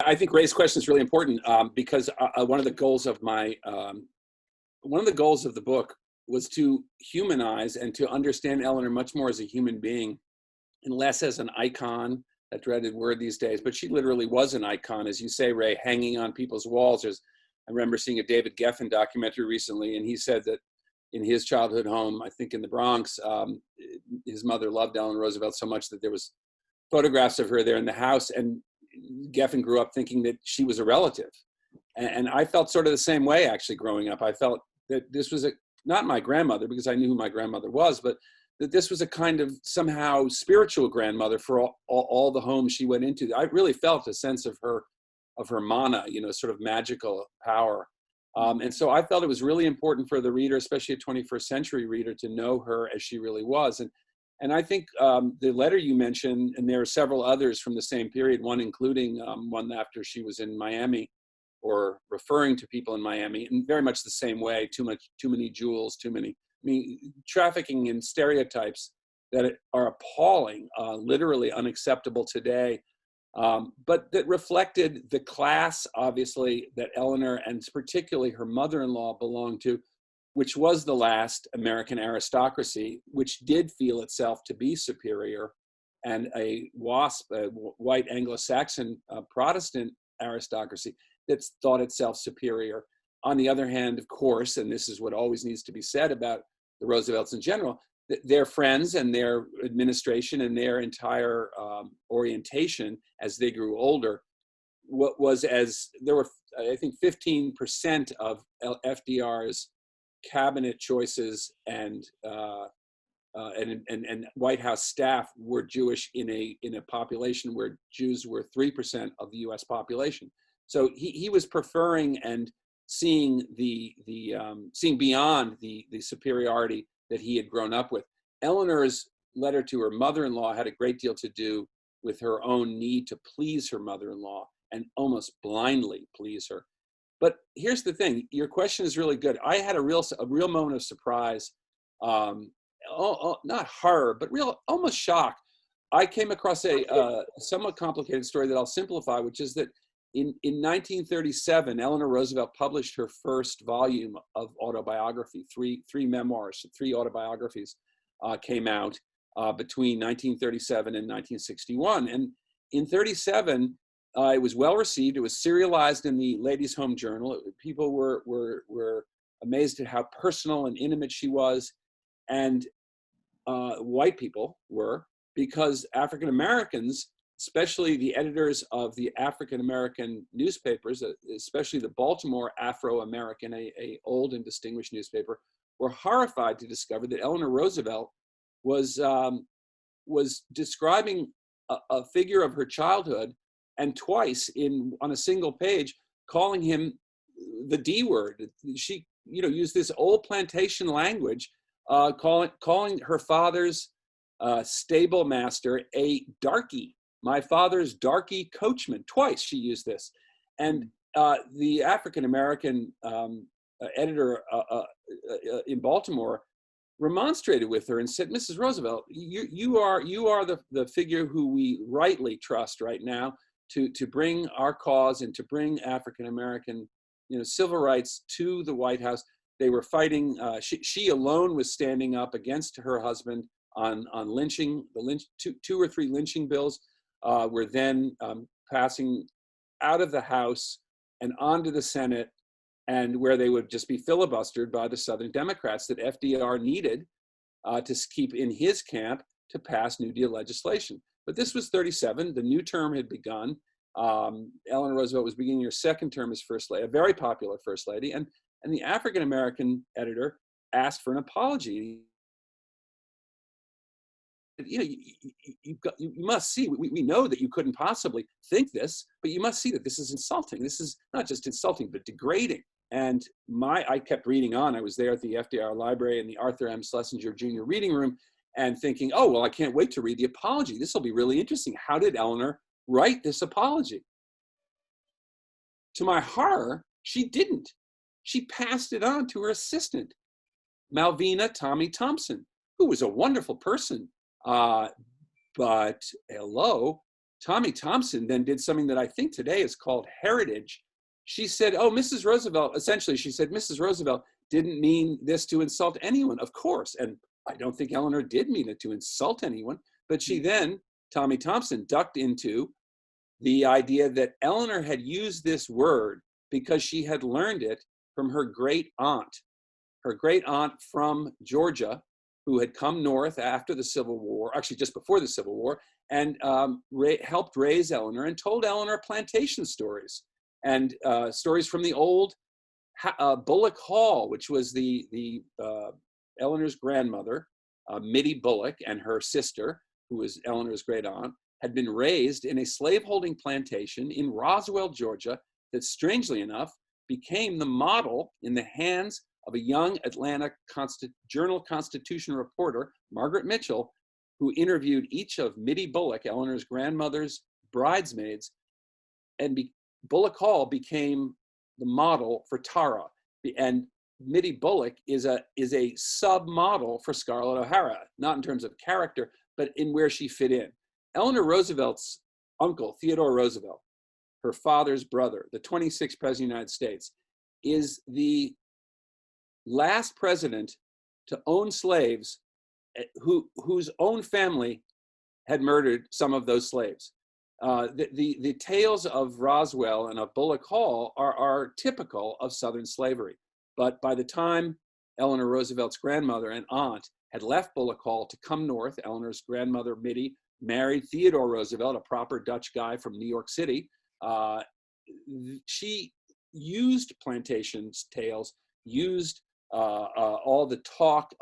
I think Ray's question is really important because one of the goals of the book was to humanize and to understand Eleanor much more as a human being and less as an icon, that dreaded word these days. But she literally was an icon, as you say, Ray, hanging on people's walls. I remember seeing a David Geffen documentary recently, and he said that in his childhood home, I think in the Bronx, his mother loved Eleanor Roosevelt so much that there was photographs of her there in the house, and Geffen grew up thinking that she was a relative. And I felt sort of the same way, actually, growing up. I felt that this was not my grandmother, because I knew who my grandmother was, but that this was a kind of somehow spiritual grandmother for all the homes she went into. I really felt a sense of her mana, sort of magical power. And so I felt it was really important for the reader, especially a 21st century reader, to know her as she really was. And I think the letter you mentioned, and there are several others from the same period, one including one after she was in Miami, or referring to people in Miami in very much the same way, too many jewels, trafficking in stereotypes that are appalling, literally unacceptable today, but that reflected the class, obviously, that Eleanor and particularly her mother-in-law belonged to, which was the last American aristocracy, which did feel itself to be superior, and a WASP, a white Anglo-Saxon Protestant aristocracy that thought itself superior. On the other hand, of course, and this is what always needs to be said about the Roosevelts in general, their friends and their administration and their entire orientation as they grew older, there were, I think, 15% of FDR's cabinet choices and White House staff were Jewish in a population where Jews were 3% of the U.S. population. So he was preferring and seeing seeing beyond the superiority that he had grown up with. Eleanor's letter to her mother-in-law had a great deal to do with her own need to please her mother-in-law and almost blindly please her. But here's the thing: your question is really good. I had a real moment of surprise, not horror, but almost shock. I came across a somewhat complicated story that I'll simplify, which is that in 1937, Eleanor Roosevelt published her first volume of autobiography. Three memoirs, three autobiographies came out between 1937 and 1961. And in 37, it was well received. It was serialized in the Ladies' Home Journal. People were amazed at how personal and intimate she was, and white people were, because African Americans, especially the editors of the African American newspapers, especially the Baltimore Afro-American, a old and distinguished newspaper, were horrified to discover that Eleanor Roosevelt was describing a figure of her childhood, and twice on a single page, calling him the D word. She, used this old plantation language, calling her father's stable master a darky. My father's darky coachman. Twice she used this. And the African-American editor in Baltimore remonstrated with her and said, Mrs. Roosevelt, you are the figure who we rightly trust right now to bring our cause and to bring African-American civil rights to the White House. They were fighting, she alone was standing up against her husband on lynching. Two or three lynching bills were then passing out of the House and onto the Senate, and where they would just be filibustered by the Southern Democrats that FDR needed to keep in his camp to pass New Deal legislation. But this was 37. The new term had begun. Eleanor Roosevelt was beginning her second term as first lady, a very popular first lady, and the African-American editor asked for an apology. You must see, we know that you couldn't possibly think this, but you must see that this is insulting. This is not just insulting, but degrading. And I kept reading on. I was there at the FDR Library in the Arthur M. Schlesinger Jr. reading room and thinking, oh, well, I can't wait to read the apology. This will be really interesting. How did Eleanor write this apology? To my horror, she didn't. She passed it on to her assistant, Malvina Tommy Thompson, who was a wonderful person. But hello, Tommy Thompson then did something that I think today is called heritage. She said, oh, Mrs. Roosevelt, essentially, she said, Mrs. Roosevelt didn't mean this to insult anyone, of course. And I don't think Eleanor did mean it to insult anyone. But she then, Tommy Thompson, ducked into the idea that Eleanor had used this word because she had learned it from her great aunt from Georgia, who had come north after the Civil War, actually just before the Civil War, and helped raise Eleanor and told Eleanor plantation stories and stories from the old Bullock Hall, which was the Eleanor's grandmother, Mittie Bullock, and her sister, who was Eleanor's great aunt, had been raised in a slaveholding plantation in Roswell, Georgia, that strangely enough became the model in the hands of a young Atlanta Journal-Constitution reporter, Margaret Mitchell, who interviewed each of Mittie Bullock, Eleanor's grandmother's bridesmaids, and Bullock Hall became the model for Tara. And Mittie Bullock is a sub-model for Scarlett O'Hara, not in terms of character, but in where she fit in. Eleanor Roosevelt's uncle, Theodore Roosevelt, her father's brother, the 26th president of the United States, is the last president to own slaves whose own family had murdered some of those slaves. The tales of Roswell and of Bullock Hall are typical of Southern slavery. But by the time Eleanor Roosevelt's grandmother and aunt had left Bullock Hall to come north, Eleanor's grandmother, Mittie, married Theodore Roosevelt, a proper Dutch guy from New York City. She used plantation tales, used all the talk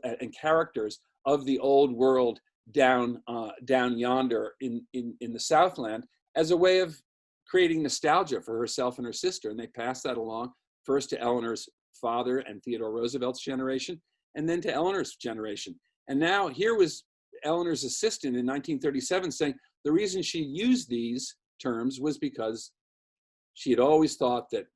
and characters of the old world down yonder in the Southland as a way of creating nostalgia for herself and her sister. And they passed that along first to Eleanor's father and Theodore Roosevelt's generation, and then to Eleanor's generation. And now here was Eleanor's assistant in 1937 saying the reason she used these terms was because she had always thought that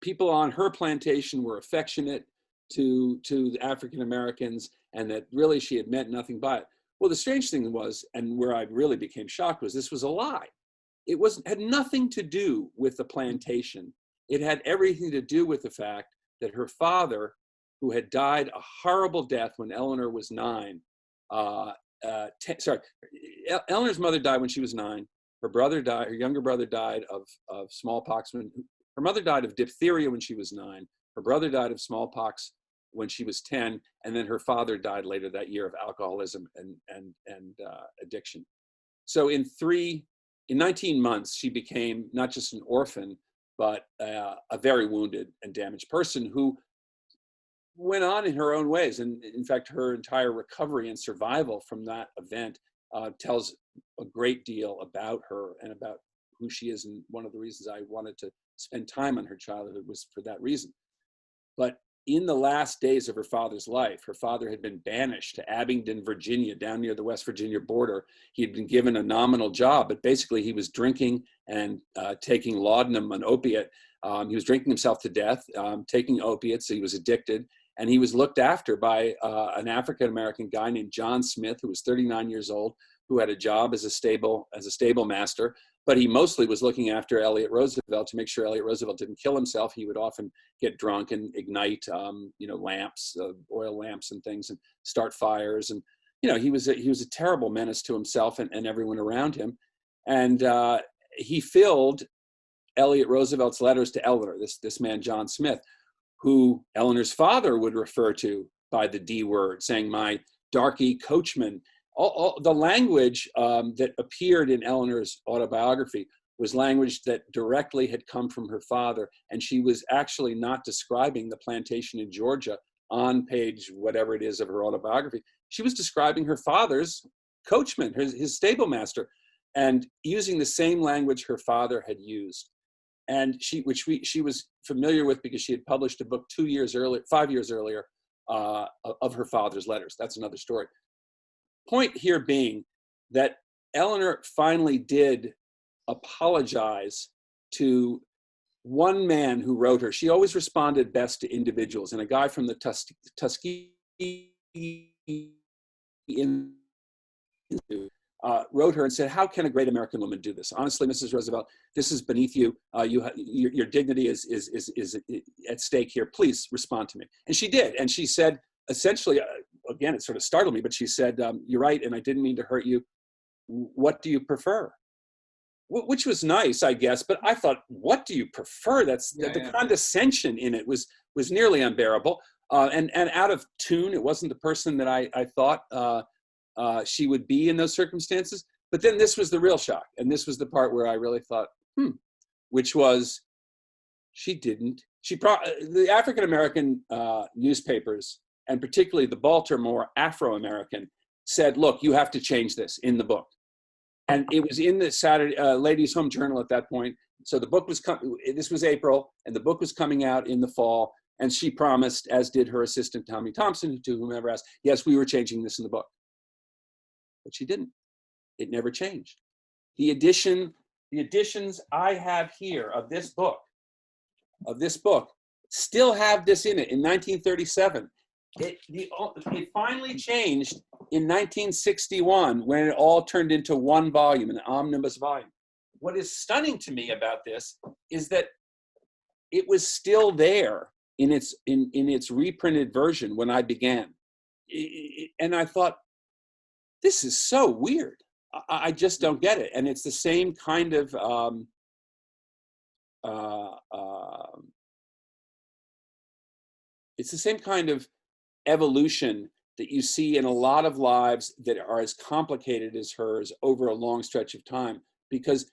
people on her plantation were affectionate to the African Americans, and that really she had meant nothing by it. Well, the strange thing was, and where I really became shocked, was this was a lie. It had nothing to do with the plantation. It had everything to do with the fact that her father, who had died a horrible death when Eleanor was 9, Eleanor's mother died when she was 9. Her brother died, her younger brother died of smallpox. Her mother died of diphtheria when she was 9. Her brother died of smallpox when she was 10. And then her father died later that year of alcoholism and addiction. So in 19 months, she became not just an orphan, but a very wounded and damaged person who went on in her own ways. And in fact, her entire recovery and survival from that event tells a great deal about her and about who she is. And one of the reasons I wanted to spend time on her childhood was for that reason. But in the last days of her father's life, her father had been banished to Abingdon, Virginia, down near the West Virginia border. He had been given a nominal job, but basically he was drinking and taking laudanum, an opiate. He was drinking himself to death, taking opiates. So he was addicted. And he was looked after by an African-American guy named John Smith, who was 39 years old, who had a job as a stable master. But he mostly was looking after Elliott Roosevelt to make sure Elliott Roosevelt didn't kill himself. He would often get drunk and ignite, lamps, oil lamps and things, and start fires. And he was a terrible menace to himself and everyone around him. And he filled Elliott Roosevelt's letters to Eleanor, this man John Smith, who Eleanor's father would refer to by the D word, saying, "My darky coachman." All the language that appeared in Eleanor's autobiography was language that directly had come from her father, and she was actually not describing the plantation in Georgia on page whatever it is of her autobiography. She was describing her father's coachman, his stable master, and using the same language her father had used, and she was familiar with because she had published a book 5 years earlier of her father's letters. That's another story. Point here being that Eleanor finally did apologize to one man who wrote her. She always responded best to individuals, and a guy from the Tuskegee in wrote her and said, "How can a great American woman do this? Honestly, Mrs. Roosevelt, this is beneath you. Your dignity is at stake here. Please respond to me." And she did. And she said, essentially, again, it sort of startled me, but she said, "You're right, and I didn't mean to hurt you. What do you prefer?" Which was nice, I guess. But I thought, what do you prefer? The condescension in it was nearly unbearable, and out of tune. It wasn't the person that I thought she would be in those circumstances. But then this was the real shock. And this was the part where I really thought, which was the African-American newspapers, and particularly the Baltimore Afro-American, said, "Look, you have to change this in the book." And it was in the Saturday Ladies' Home Journal at that point. So the book was this was April, and the book was coming out in the fall. And she promised, as did her assistant, Tommy Thompson, to whomever asked, "Yes, we were changing this in the book." But she didn't. It never changed. The editions I have here of this book still have this in it in 1937. It finally changed in 1961 when it all turned into one volume, an omnibus volume. What is stunning to me about this is that it was still there in its reprinted version when I began. And I thought, this is so weird. I just don't get it. And it's the same kind of evolution that you see in a lot of lives that are as complicated as hers over a long stretch of time. Because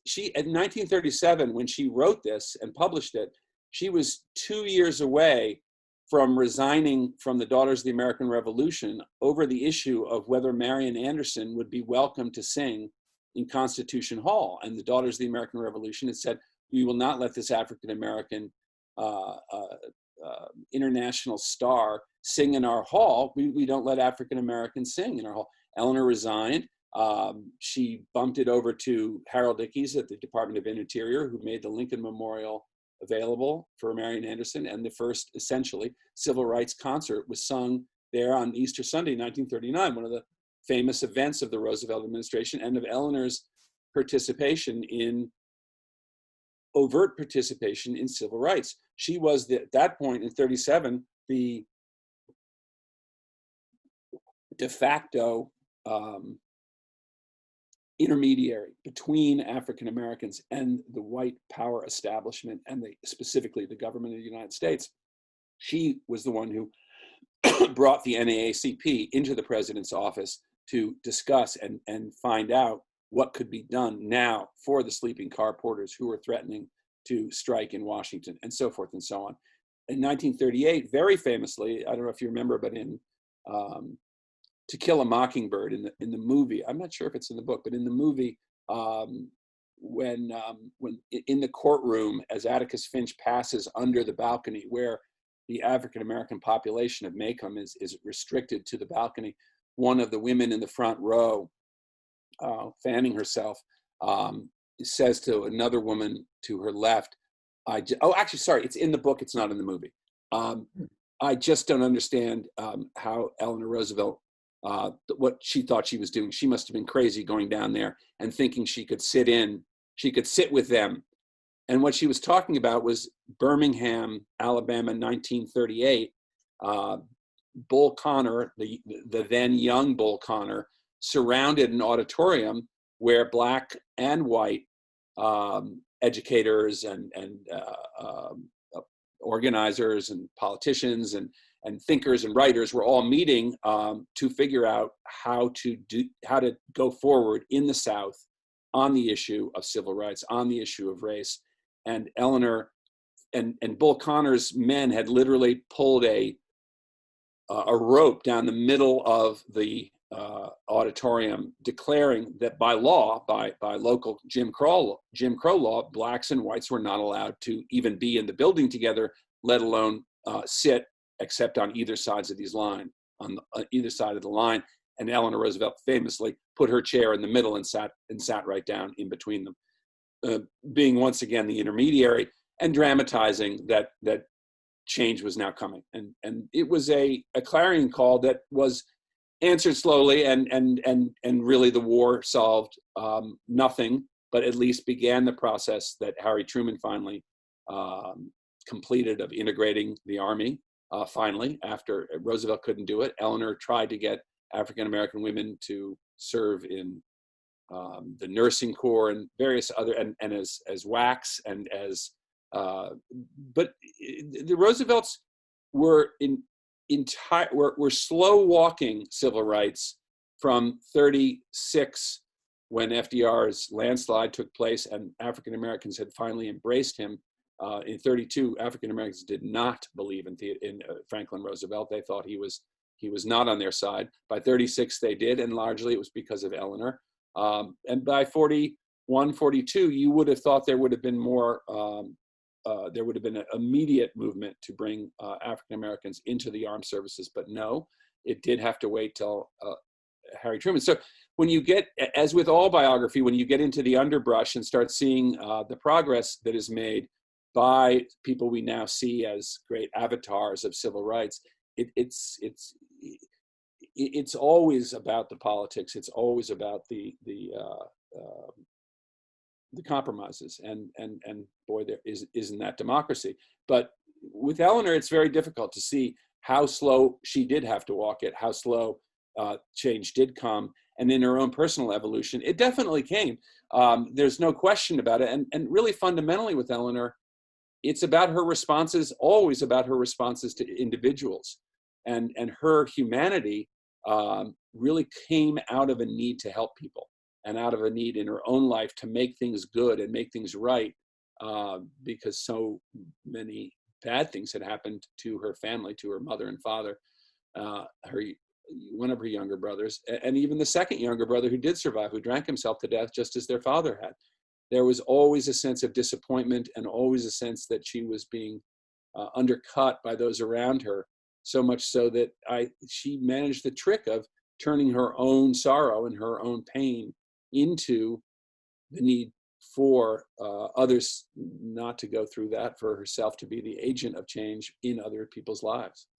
she, in 1937, when she wrote this and published it, she was 2 years away from resigning from the Daughters of the American Revolution over the issue of whether Marian Anderson would be welcome to sing in Constitution Hall. And the Daughters of the American Revolution had said, "We will not let this African-American international star sing in our hall. We don't let African-Americans sing in our hall." Eleanor resigned. She bumped it over to Harold Ickes at the Department of Interior, who made the Lincoln Memorial available for Marian Anderson, and the first, essentially, civil rights concert was sung there on Easter Sunday, 1939, one of the famous events of the Roosevelt administration and of Eleanor's overt participation in civil rights. She was, at that point in 37, the de facto intermediary between African Americans and the white power establishment, and specifically the government of the United States. She was the one who brought the NAACP into the president's office to discuss and find out what could be done now for the sleeping car porters who were threatening to strike in Washington, and so forth and so on. In 1938, very famously, I don't know if you remember, but in To Kill a Mockingbird, in the movie, I'm not sure if it's in the book, but in the movie, when in the courtroom, as Atticus Finch passes under the balcony where the African-American population of Macomb is restricted to the balcony, one of the women in the front row, fanning herself, says to another woman to her left, actually, sorry, it's in the book, it's not in the movie. "I just don't understand how Eleanor Roosevelt, what she thought she was doing. She must have been crazy going down there and thinking she could sit with them." And what she was talking about was Birmingham, Alabama, 1938. Bull Connor, the then young Bull Connor, surrounded an auditorium where Black and white educators and organizers and politicians and thinkers and writers were all meeting to figure out how to go forward in the South on the issue of civil rights, on the issue of race. And Eleanor and Bull Connor's men had literally pulled a rope down the middle of the auditorium, declaring that by law, by local Jim Crow law, Blacks and whites were not allowed to even be in the building together, let alone sit, except on either sides of either side of the line. And Eleanor Roosevelt famously put her chair in the middle and sat right down in between them, being once again the intermediary and dramatizing that change was now coming. And it was a clarion call that was answered slowly, and really the war solved nothing, but at least began the process that Harry Truman finally completed of integrating the Army. Finally, after Roosevelt couldn't do it, Eleanor tried to get African American women to serve in the nursing corps and various other, and as WACs and as, but the Roosevelts were were slow walking civil rights from 36, when FDR's landslide took place and African Americans had finally embraced him. In 32, African Americans did not believe in Franklin Roosevelt. They thought he was not on their side. By 36, they did, and largely it was because of Eleanor. And by 41, 42, you would have thought there would have been more. There would have been an immediate movement to bring African Americans into the armed services, but no, it did have to wait till Harry Truman. So when you get, as with all biography, when you get into the underbrush and start seeing the progress that is made by people we now see as great avatars of civil rights, it's always about the politics. It's always about the compromises, and boy, there isn't that democracy. But with Eleanor, it's very difficult to see how slow she did have to walk it, how slow change did come, and in her own personal evolution, it definitely came. There's no question about it, and really fundamentally with Eleanor, it's about her responses, always about her responses to individuals, and her humanity really came out of a need to help people, and out of a need in her own life to make things good and make things right, because so many bad things had happened to her family, to her mother and father, one of her younger brothers, and even the second younger brother who did survive, who drank himself to death just as their father had. There was always a sense of disappointment and always a sense that she was being undercut by those around her, so much so that she managed the trick of turning her own sorrow and her own pain into the need for others not to go through that, for herself to be the agent of change in other people's lives.